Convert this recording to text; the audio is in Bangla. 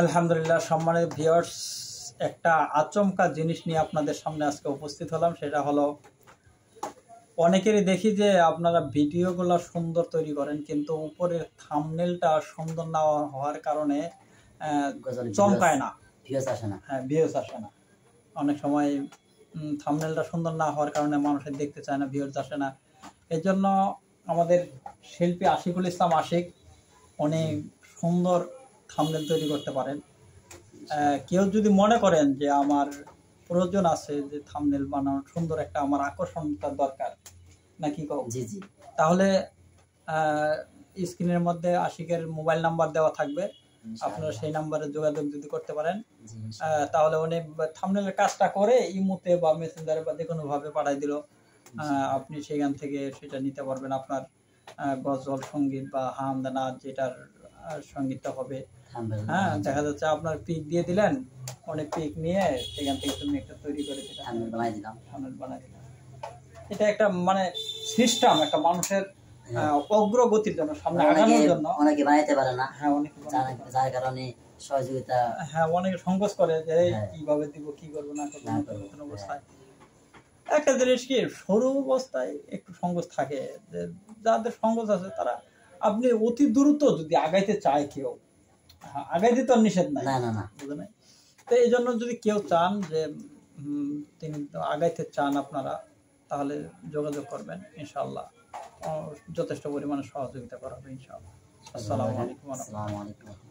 আলহামদুলিল্লাহ সম্মানিত ভিউয়ার্স, একটা আচমকা জিনিস নিয়ে আপনাদের সামনে আজকে উপস্থিত হলাম। সেটা হলো, অনেকেরই দেখি যে আপনারা ভিডিওগুলো সুন্দর তৈরি করেন, কিন্তু উপরের থাম্বনেলটা সুন্দর না হওয়ার কারণে চমকায় না, ভিউজ আসে না। হ্যাঁ, ভিউজ আসে না। অনেক সময় থাম্বনেলটা সুন্দর না হওয়ার কারণে মানুষের দেখতে চায় না, ভিউজ আসে না। এর জন্য আমাদের শিল্পী আশিকুল ইসলাম আশিক অনেক সুন্দর থাম্বনেল তৈরি করতে পারেন। কেউ যদি মনে করেন যে আমার প্রয়োজন আছে যে থাম্বনেল বানানোর সুন্দর একটা আমার আকর্ষণটা দরকার নাকি কও, জি জি, তাহলে স্ক্রিনের মধ্যে আশিকের মোবাইল নাম্বার দেওয়া থাকবে, আপনারা সেই নাম্বারে যোগাযোগ যদি করতে পারেন তাহলে উনি থাম্বনেলের কাজটা করে ইমোতে বা মেসেঞ্জারে বা যে কোনো ভাবে পাঠিয়ে দিল, আপনি সেখান থেকে সেটা নিতে পারবেন। আপনার গজল সঙ্গীত বা হামদা নাচ যেটার সঙ্গীতটা হবে, হ্যাঁ, দেখা যাচ্ছে আপনার পিক দিয়ে দিলেন, অনেক পিক নিয়ে সেখান থেকে তুমি একটা তৈরি করে বানাই দিলাম। এটা একটা মানে সিস্টেম, একটা মানুষের অগ্রগতির জন্য, সামনে আগানোর জন্য। অনেকে বানাইতে পারে না, হ্যাঁ, অনেকে যার কারণে সহযোগিতা, হ্যাঁ, অনেকে সংকোচ করে যে কিভাবে দিব, কি করবো না করবো নতুন অবস্থায়। একটা জিনিস কি, সরু অবস্থায় একটু সংকোচ থাকে, যে যাদের সংকোচ আছে তারা, আপনি অতি দ্রুত যদি আগাইতে চায় কেউ, আগাইতে তো নিষেধ নাই, বুঝলেন? তো এই জন্য যদি কেউ চান যে তিনি আগাইতে চান আপনারা, তাহলে যোগাযোগ করবেন, ইনশাআল্লাহ যথেষ্ট পরিমাণে সহযোগিতা করা হবে ইনশাআল্লাহ। আসসালামু আলাইকুম।